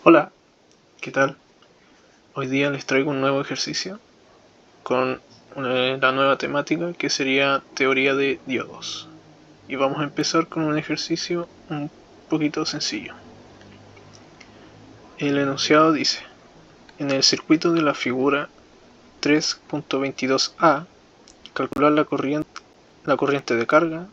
Hola, ¿qué tal? Hoy día les traigo un nuevo ejercicio con la nueva temática que sería teoría de diodos. Y vamos a empezar con un ejercicio un poquito sencillo. El enunciado dice: en el circuito de la figura 3.22a, calcular la corriente de carga,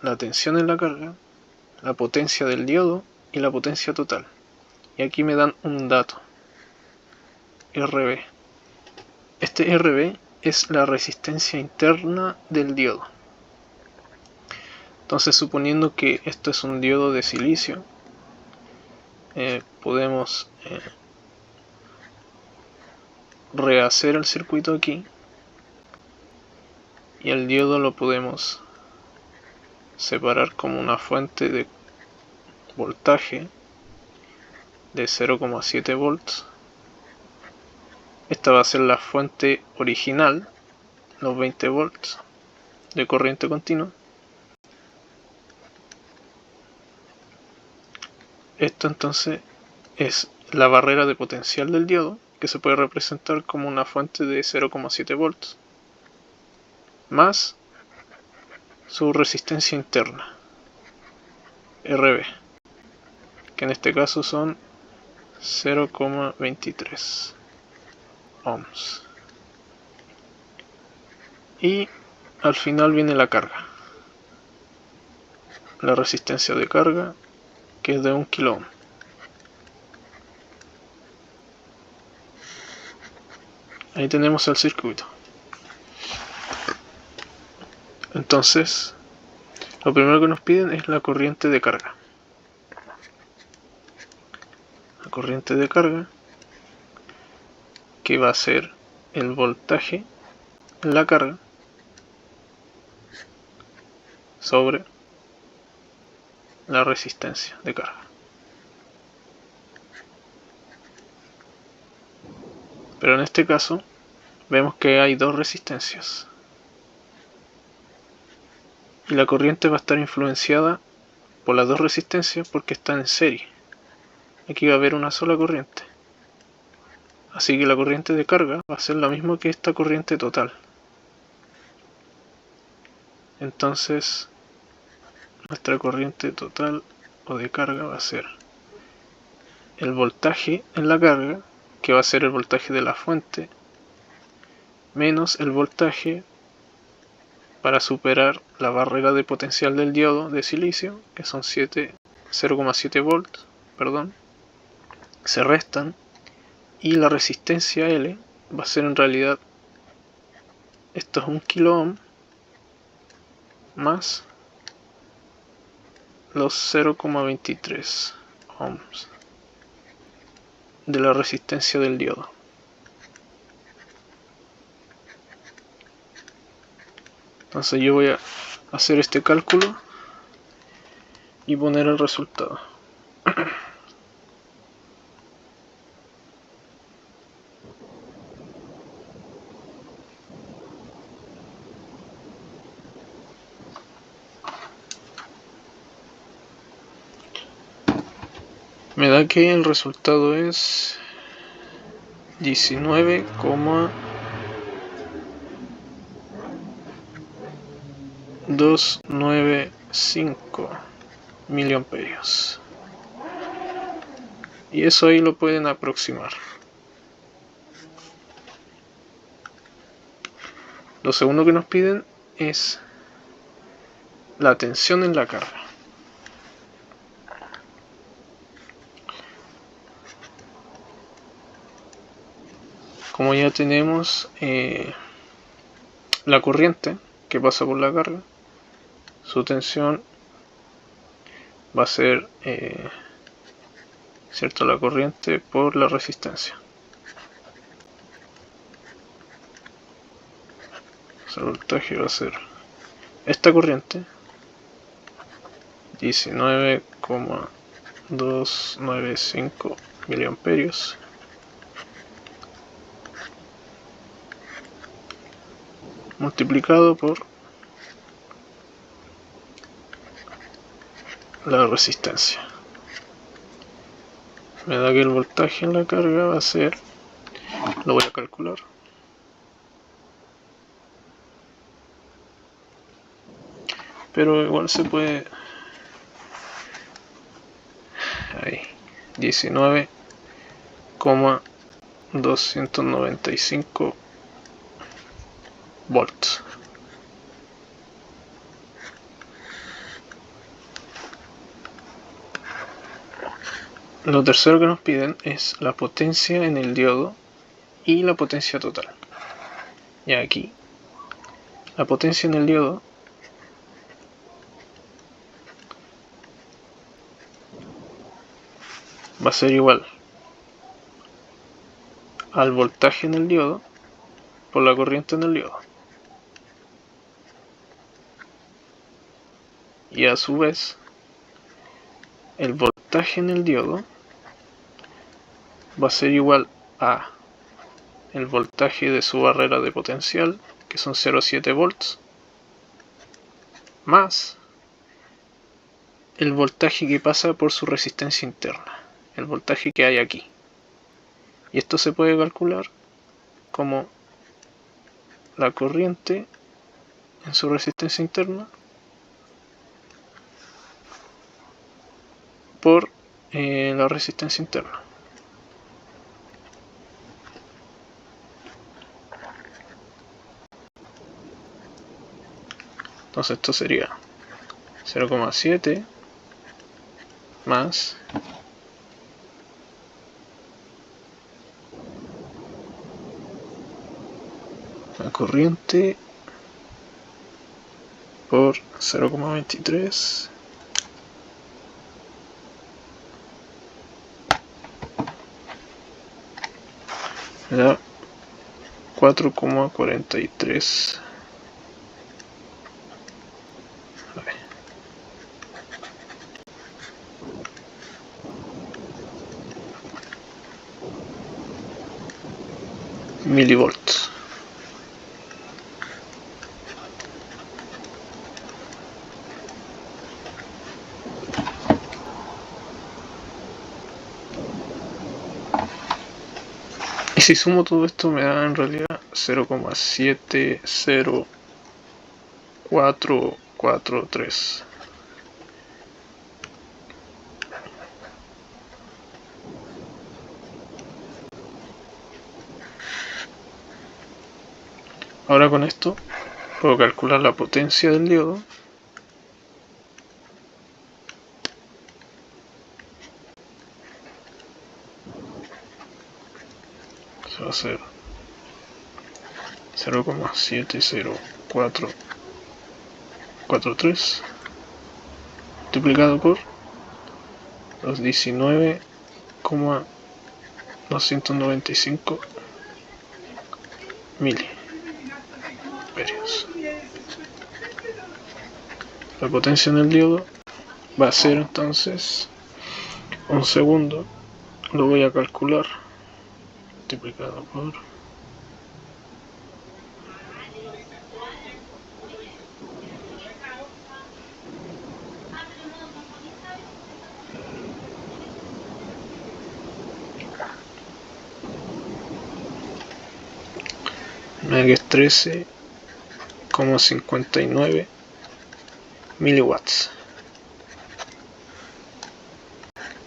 la tensión en la carga, la potencia del diodo y la potencia total. Y aquí me dan un dato, RB. Este RB es la resistencia interna del diodo. Entonces, suponiendo que esto es un diodo de silicio, podemos rehacer el circuito aquí y el diodo lo podemos separar como una fuente de voltaje de 0,7 volts. Esta va a ser la fuente original, los 20 volts de corriente continua. Esto entonces es la barrera de potencial del diodo, que se puede representar como una fuente de 0,7 volts más su resistencia interna, RB, que en este caso son 0,23 ohms. Y al final viene la carga, la resistencia de carga, que es de 1 kilo ohm. Ahí tenemos el circuito. Entonces, lo primero que nos piden es la corriente de carga. La corriente de carga, que va a ser el voltaje en la carga sobre la resistencia de carga. Pero en este caso vemos que hay dos resistencias y la corriente va a estar influenciada por las dos resistencias porque están en serie. Aquí va a haber una sola corriente, así que la corriente de carga va a ser la misma que esta corriente total. Entonces nuestra corriente total o de carga va a ser el voltaje en la carga, que va a ser el voltaje de la fuente, menos el voltaje para superar la barrera de potencial del diodo de silicio, que son 0,7 volts, se restan, y la resistencia L va a ser en realidad, esto es 1 kilo ohm más los 0,23 ohms de la resistencia del diodo. Entonces yo voy a hacer este cálculo y poner el resultado. Me da que el resultado es 19,295 miliamperios. Y eso ahí lo pueden aproximar. Lo segundo que nos piden es la tensión en la carga. Como ya tenemos la corriente que pasa por la carga, su tensión va a ser ¿cierto? La corriente por la resistencia. El voltaje va a ser esta corriente, 19,295 miliamperios, multiplicado por la resistencia. me da que el voltaje en la carga va a ser, lo voy a calcular, pero igual se puede, ahí, 19,295 volts. Lo tercero que nos piden es la potencia en el diodo y la potencia total. Y aquí, la potencia en el diodo va a ser igual al voltaje en el diodo por la corriente en el diodo. Y a su vez, el voltaje en el diodo va a ser igual a el voltaje de su barrera de potencial, que son 0,7 volts, más el voltaje que pasa por su resistencia interna, el voltaje que hay aquí. Y esto se puede calcular como la corriente en su resistencia interna por la resistencia interna. Entonces esto sería 0,7 más la corriente por 0,23 da 4,43 milivolts. Y si sumo todo esto me da en realidad 0,70443. Ahora con esto puedo calcular la potencia del diodo. Eso va a ser 0,70443 multiplicado por los 19,295 miliamperios. La potencia en el diodo va a ser entonces un segundo, lo voy a calcular, multiplicado por que es 13,59 miliwatts,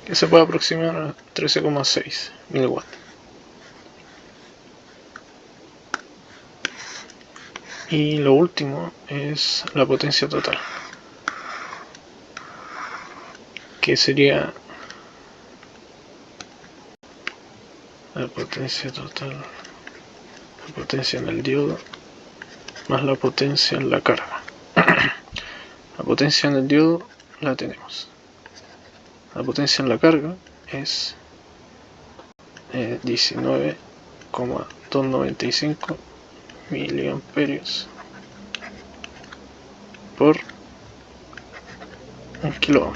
que se puede aproximar a 13,6 miliwatts. Y lo último es la potencia total, que sería la potencia total, la potencia en el diodo más la potencia en la carga. La potencia en el diodo la tenemos. La potencia en la carga es 19,295 miliamperios por 1 kilo.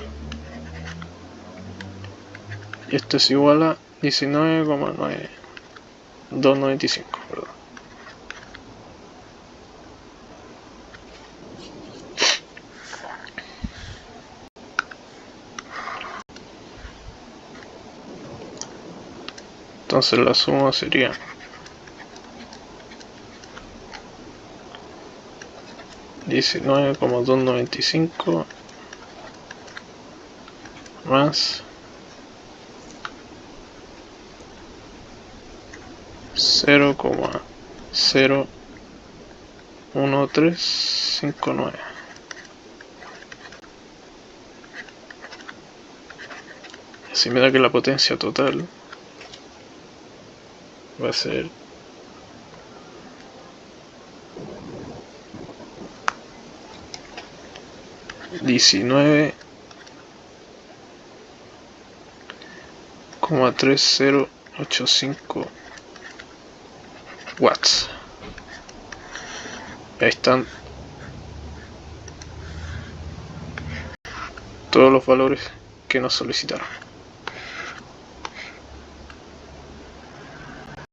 Y esto es igual a 19,295, perdón. Entonces la suma sería 19,295 más 0,01359. Así me da que la potencia total va a ser 19,3085 watts. Ahí están todos los valores que nos solicitaron.